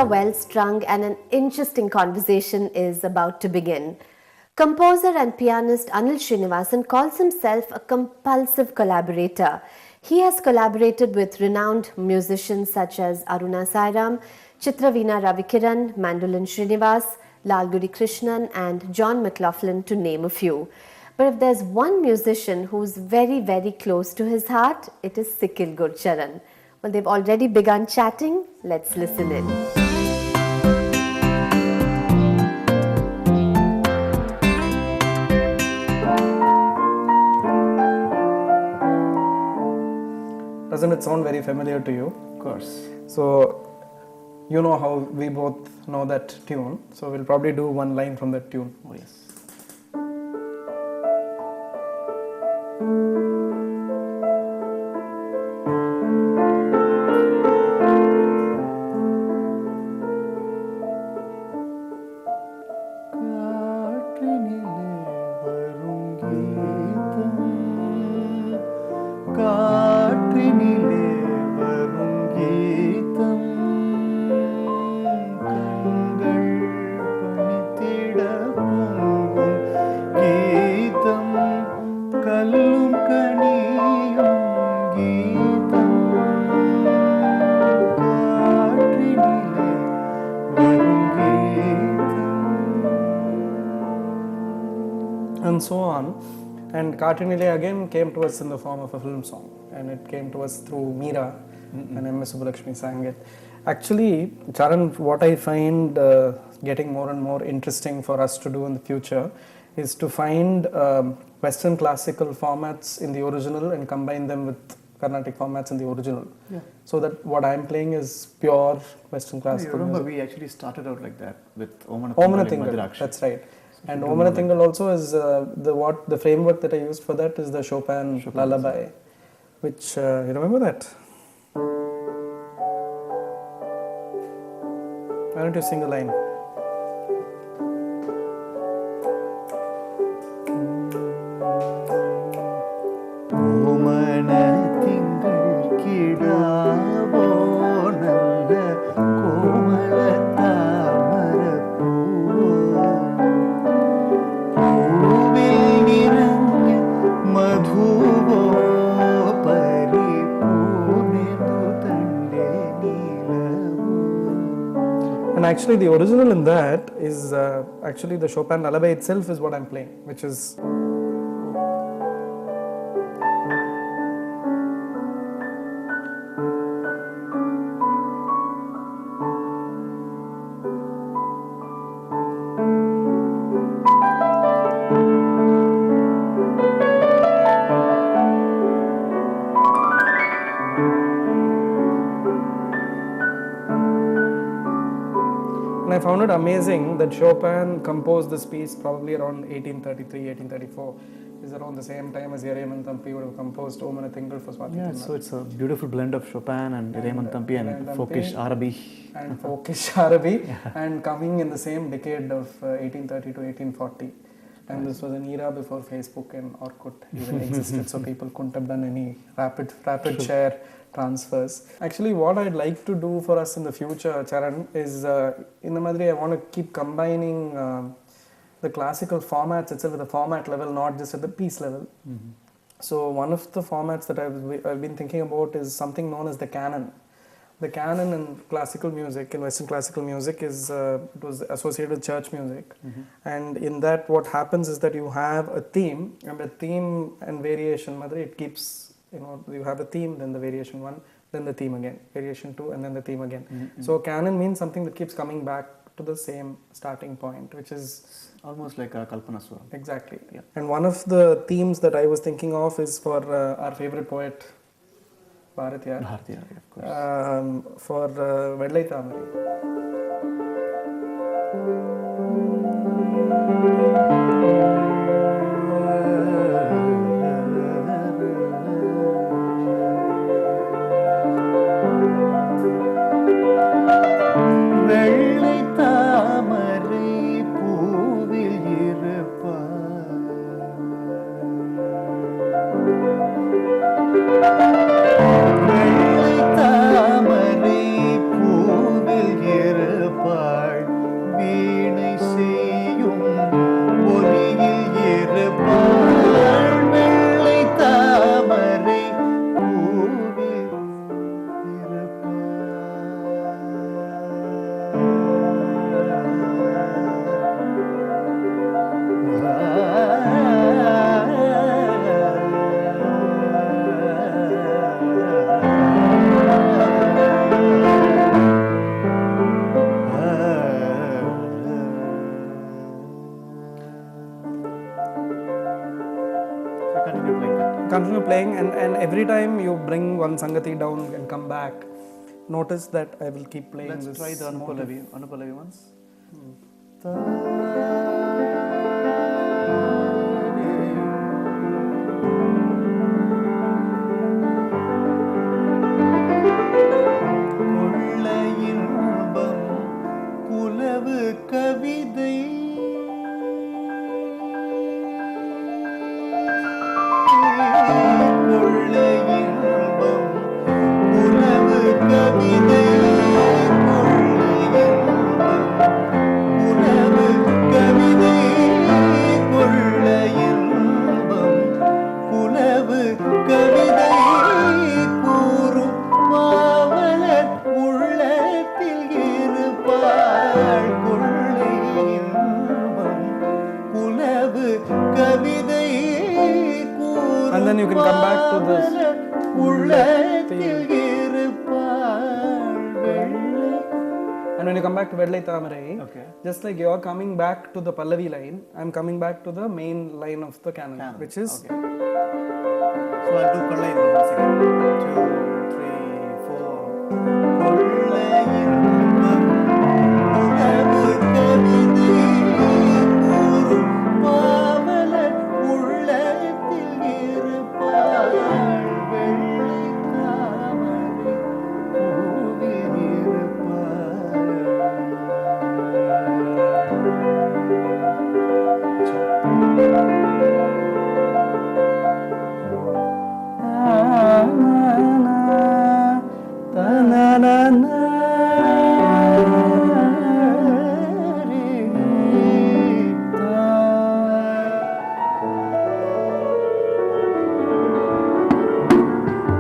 are well strung and an interesting conversation is about to begin. Composer and pianist Anil Srinivasan calls himself a compulsive collaborator. He has collaborated with renowned musicians such as Aruna Sairam, Chitraveena Ravikiran, Mandolin Srinivas, Lalguri Krishnan, and John McLaughlin, to name a few. But if there's one musician who's very, very close to his heart, it is Sikil Gurcharan. Well, they've already begun chatting. Let's listen in. Doesn't it sound very familiar to you? Of course. So, you know how we both know that tune. So, we'll probably do one line from that tune. Oh, yes. And so on. And Katrinile again came to us in the form of a film song, and it came to us through Meera, and M.S. Subbulakshmi sang it. Actually, Charan, what I find getting more and more interesting for us to do in the future is to find Western classical formats in the original and combine them with Carnatic formats in the original. Yeah. So that what I'm playing is pure Western classical remember music. we actually started out like that with Omana Omanathingal Tingal, that's right. And you Omana do Tingal also is the framework that I used for that is the Chopin lullaby, which you remember that? Why don't you sing a line? And actually the original in that is actually the Chopin lullaby itself is what I'm playing, which is I found it amazing that Chopin composed this piece probably around 1833, 1834. Is around the same time as Yeraiman Thampi would have composed Omana Tingal for Swati. Yeah, so it's a beautiful blend of Chopin and Yeraiman Thampi and folkish Arabi. And folkish Arabi, and coming in the same decade of 1830 to 1840. And this was an era before Facebook and Orkut even existed, so people couldn't have done any rapid share transfers. Actually, what I'd like to do for us in the future, Charan, is in the Madri, I want to keep combining the classical formats itself at the format level, not just at the piece level. Mm-hmm. So one of the formats that I've been thinking about is something known as the canon. The canon in classical music, in Western classical music, is it was associated with church music. Mm-hmm. And in that, what happens is that you have a theme, and the theme and variation, Madri, it keeps, you have a theme, then the variation 1, then the theme again, variation 2, and then the theme again. Mm-hmm. So canon means something that keeps coming back to the same starting point, which is almost like a Kalpanaswara. Exactly. Yeah. And one of the themes that I was thinking of is for our favorite poet, Bharatiyar. Bharatiyar, of course. For Vedlai Thamari. தாமரை பூவில் continue playing, and every time you bring one Sangati down and come back, notice that I will keep playing. Let's this try the motive. Anupallavi once. கொள்ள இன்பம் குலவு கவிதை கொள்ள இன்பம் குலவு கவிதை உணவு கவிதை கொள்ள இன்பம் புலவு கவிதை கூறும் பாவலர் உள்ளத்தில் இருப்பாள் கொள்ளை இன்பம் புலவு கவிதை And then you can come back to this. உள்ளத்தில் இருப்பாள் வெள்ளை. And when you come back to Vedlai Thamarai, Okay. just like you are coming back to the Pallavi line, I am coming back to the main line of the canon. Which is Okay. So I'll do Kollai Irbam once again. 2, 3, 4. கொள்ள இன்பம் உணவு கவிதை கூறும் பாவலர் உள்ளத்தில் இருப்பாள் வெள்ளை தாமரை பூவில் இருப்பாள். na na na